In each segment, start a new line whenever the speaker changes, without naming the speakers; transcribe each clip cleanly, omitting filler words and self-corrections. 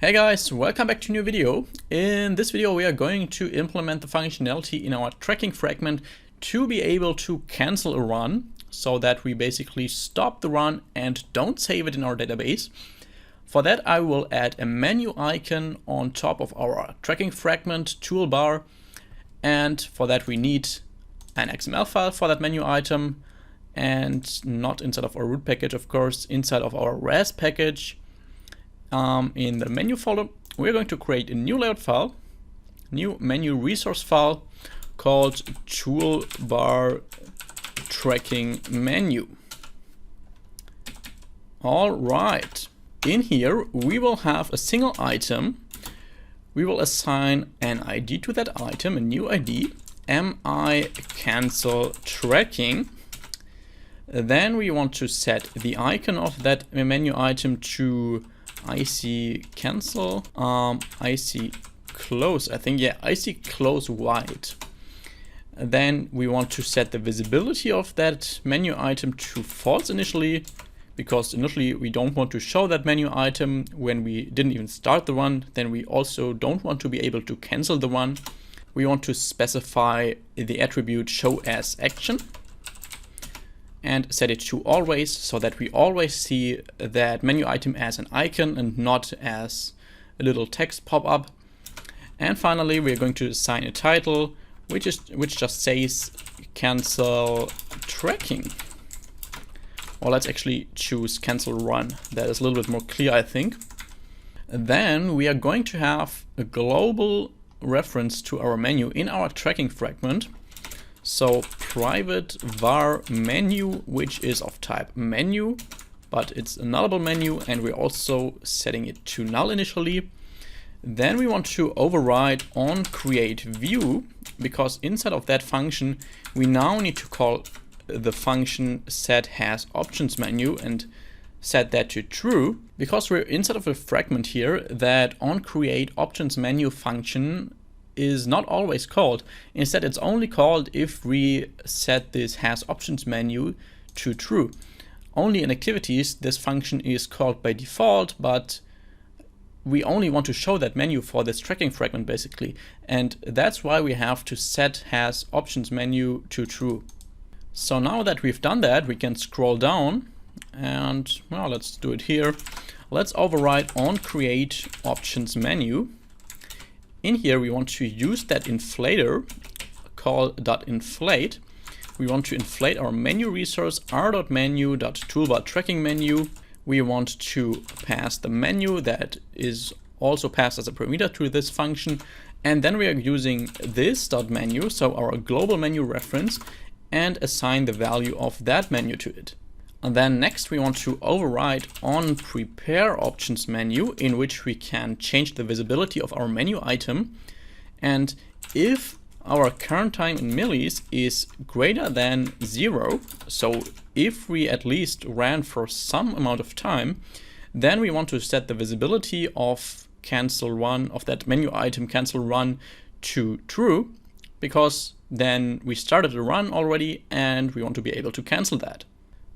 Hey guys, welcome back to a new video. In this video we are going to implement the functionality in our tracking fragment to be able to cancel a run so that we basically stop the run and don't save it in our database. For that I will add a menu icon on top of our tracking fragment toolbar, and for that we need an XML file for that menu item, and not inside of our root package, of course, inside of our res package. In the menu folder, we're going to create a new layout file, new menu resource file called toolbar tracking menu. All right, in here we will have a single item. We will assign an ID to that item, a new ID, mi cancel tracking. Then we want to set the icon of that menu item to IC cancel, IC close, I think, yeah, IC close white. Then we want to set the visibility of that menu item to false initially, because initially we don't want to show that menu item when we didn't even start the run. Then we also don't want to be able to cancel the run. We want to specify the attribute show as action and set it to always, so that we always see that menu item as an icon and not as a little text pop-up. And finally, we're going to assign a title, which just says cancel tracking. Or let's actually choose cancel run. That is a little bit more clear, I think. Then we are going to have a global reference to our menu in our tracking fragment. So private var menu, which is of type menu, but it's a nullable menu, and we're also setting it to null initially. Then we want to override on create view, because inside of that function we now need to call the function set has options menu and set that to true, because we're inside of a fragment here that on create options menu function is not always called. Instead, it's only called if we set this has options menu to true. Only in activities this function is called by default, but we only want to show that menu for this tracking fragment basically, and that's why we have to set has options menu to true. So now that we've done that, we can scroll down and, well, let's do it here. Let's override on create options menu. In here we want to use that inflator called .inflate. We want to inflate our menu resource r.menu.toolbar tracking menu. We want to pass the menu that is also passed as a parameter to this function, and then we are using this .menu, so our global menu reference, and assign the value of that menu to it. And then next we want to override on prepare options menu, in which we can change the visibility of our menu item. And if our current time in millis is greater than 0, so if we at least ran for some amount of time, then we want to set the visibility of cancel run, of that menu item cancel run, to true, because then we started a run already and we want to be able to cancel that.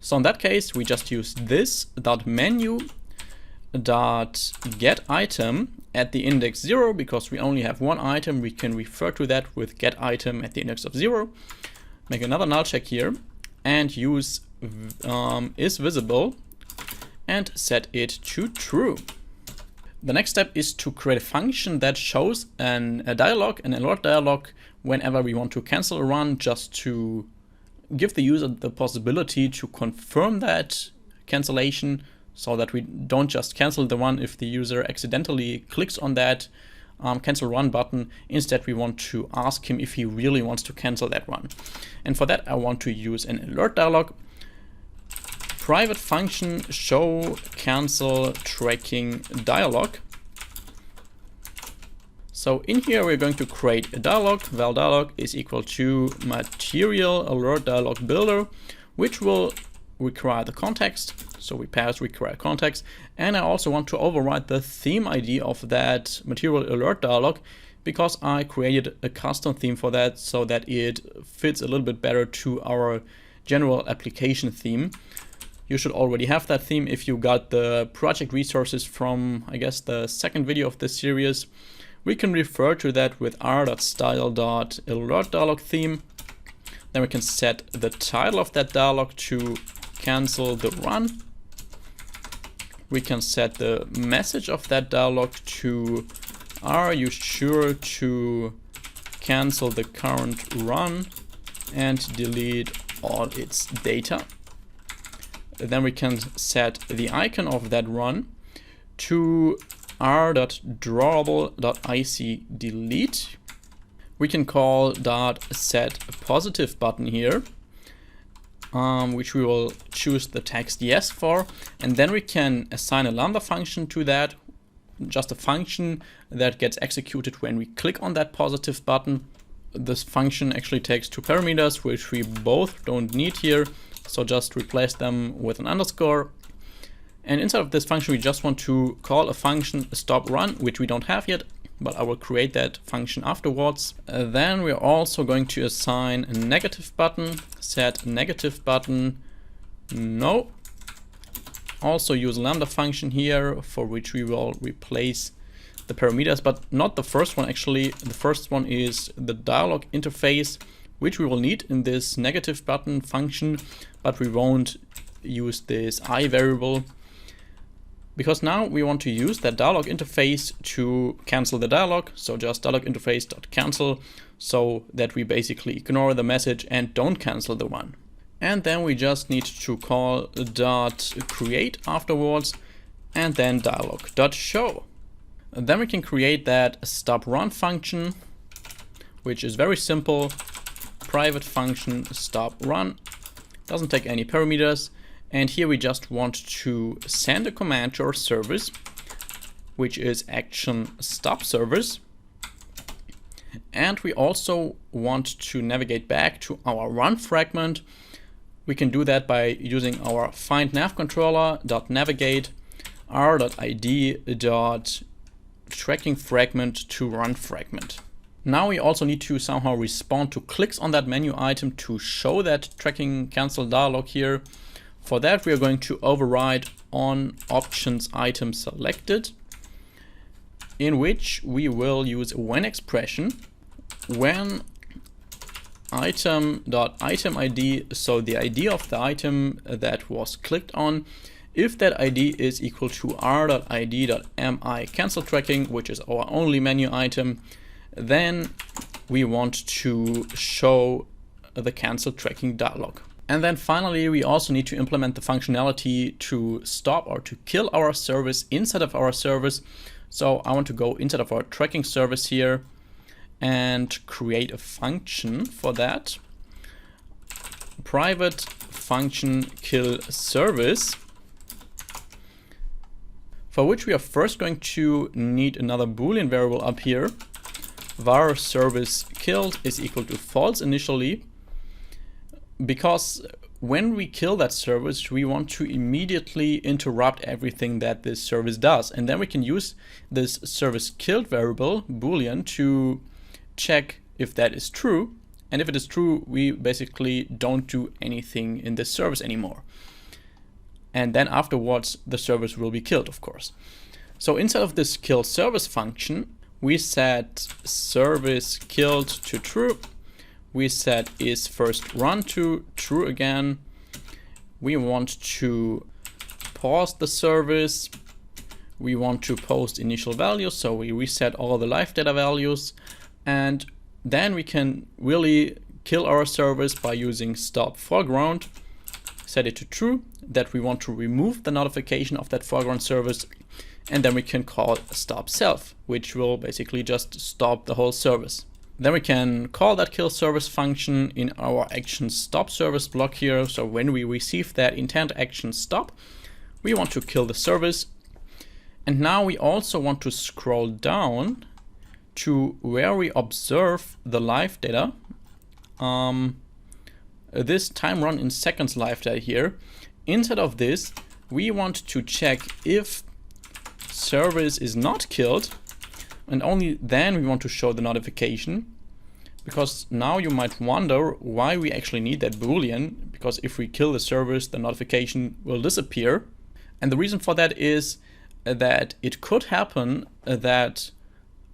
So in that case, we just use this .menu.getItem at the index 0, because we only have one item. We can refer to that with getItem at the index of 0. Make another null check here and use is visible and set it to true. The next step is to create a function that shows a dialog, an alert dialog, whenever we want to cancel a run, just to give the user the possibility to confirm that cancellation, so that we don't just cancel the run if the user accidentally clicks on that cancel run button. Instead, we want to ask him if he really wants to cancel that run. And for that, I want to use an alert dialog. Private function show cancel tracking dialog. So in here we're going to create a dialog. Val dialog is equal to material alert dialog builder, which will require the context. So we pass require context, and I also want to override the theme ID of that material alert dialog, because I created a custom theme for that so that it fits a little bit better to our general application theme. You should already have that theme if you got the project resources from, I guess, the second video of this series. We can refer to that with r.style.alert dialog theme. Then we can set the title of that dialog to cancel the run. We can set the message of that dialog to are you sure to cancel the current run and delete all its data. Then we can set the icon of that run to r.drawable.ic_delete. We can call .set positive button here, which we will choose the text yes for, and then we can assign a lambda function to that, just a function that gets executed when we click on that positive button. This function actually takes 2 parameters, which we both don't need here, so just replace them with an underscore. And inside of this function, we just want to call a function stop run, which we don't have yet, but I will create that function afterwards. Then we're also going to assign a negative button, set negative button no. Also use a lambda function here, for which we will replace the parameters, but not the first one actually. The first one is the dialog interface, which we will need in this negative button function, but we won't use this I variable, because now we want to use that dialog interface to cancel the dialog. So just dialog interface.cancel, so that we basically ignore the message and don't cancel the one. And then we just need to call .create afterwards, and then dialog.show. Then we can create that stop run function, which is very simple. Private function stop run, doesn't take any parameters. And here we just want to send a command to our service, which is action stop service. And we also want to navigate back to our run fragment. We can do that by using our find nav controller.navigate r.id.tracking fragment to run fragment. Now we also need to somehow respond to clicks on that menu item to show that tracking cancel dialog here. For that, we are going to override on options item selected, in which we will use a when expression when item.item ID, so the ID of the item that was clicked on. If that ID is equal to r.id.mi cancel tracking, which is our only menu item, then we want to show the cancel tracking dialog. And then finally, we also need to implement the functionality to stop or to kill our service inside of our service. So I want to go inside of our tracking service here and create a function for that. Private function kill service, for which we are first going to need another Boolean variable up here. Var service killed is equal to false initially, because when we kill that service, we want to immediately interrupt everything that this service does. And then we can use this service killed variable, Boolean, to check if that is true. And if it is true, we basically don't do anything in this service anymore. And then afterwards, the service will be killed, of course. So inside of this kill service function, we set service killed to true. We set is first run to true again. We want to pause the service. We want to post initial values, so we reset all the live data values. And then we can really kill our service by using stop foreground. Set it to true, that we want to remove the notification of that foreground service. And then we can call stop self, which will basically just stop the whole service. Then we can call that kill service function in our action stop service block here. So when we receive that intent action stop, we want to kill the service. And now we also want to scroll down to where we observe the live data. This time run in seconds live data here. Inside of this, we want to check if service is not killed, and only then we want to show the notification. because now you might wonder why we actually need that Boolean, because if we kill the service, the notification will disappear. And the reason for that is that it could happen that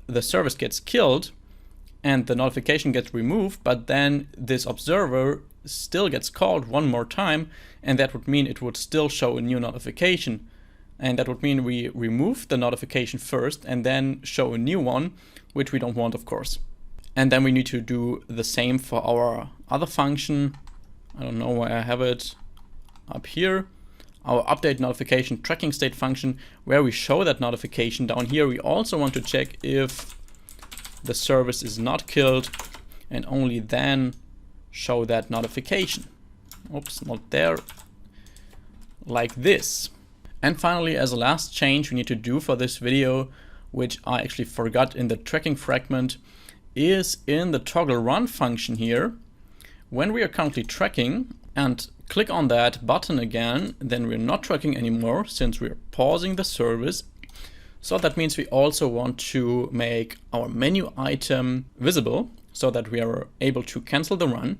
the service gets killed and the notification gets removed, but then this observer still gets called one more time, and that would mean it would still show a new notification. And that would mean we remove the notification first and then show a new one, which we don't want, of course. And then we need to do the same for our other function. I don't know where I have it, up here. Our update notification tracking state function, where we show that notification. Down here we also want to check if the service is not killed, and only then show that notification. Oops, not there. Like this. And finally, as a last change we need to do for this video, which I actually forgot in the tracking fragment, is in the toggle run function here. When we are currently tracking and click on that button again, then we're not tracking anymore since we're pausing the service. So that means we also want to make our menu item visible so that we are able to cancel the run.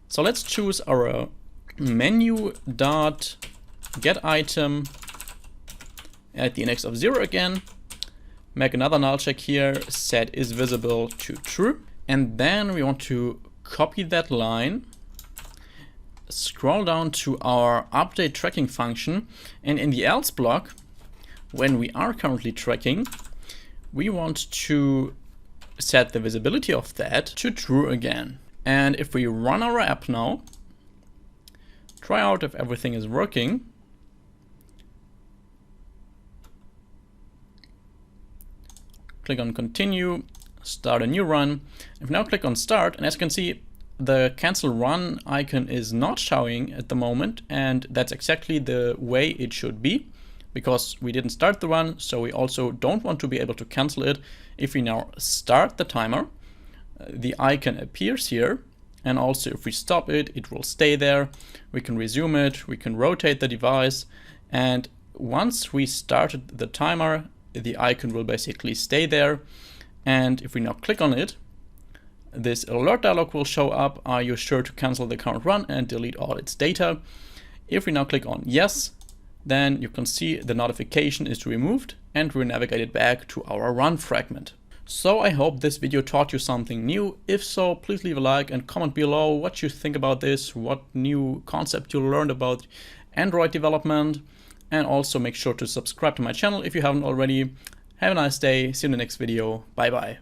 So let's choose our menu.getItem at the index of 0 again. Make another null check here, set is visible to true. And then we want to copy that line, scroll down to our update tracking function, and in the else block, when we are currently tracking, we want to set the visibility of that to true again. And if we run our app now, try out if everything is working. Click on continue, start a new run. If we now click on start, and as you can see, the cancel run icon is not showing at the moment, and that's exactly the way it should be, because we didn't start the run, so we also don't want to be able to cancel it. If we now start the timer, the icon appears here, and also if we stop it, it will stay there. We can resume it, we can rotate the device, and once we started the timer, the icon will basically stay there. And if we now click on it, this alert dialog will show up. Are you sure to cancel the current run and delete all its data? If we now click on yes, then you can see the notification is removed and we're navigated back to our run fragment. So I hope this video taught you something new. If so, please leave a like and comment below what you think about this, what new concept you learned about Android development, and also make sure to subscribe to my channel if you haven't already. Have a nice day, see you in the next video, bye bye.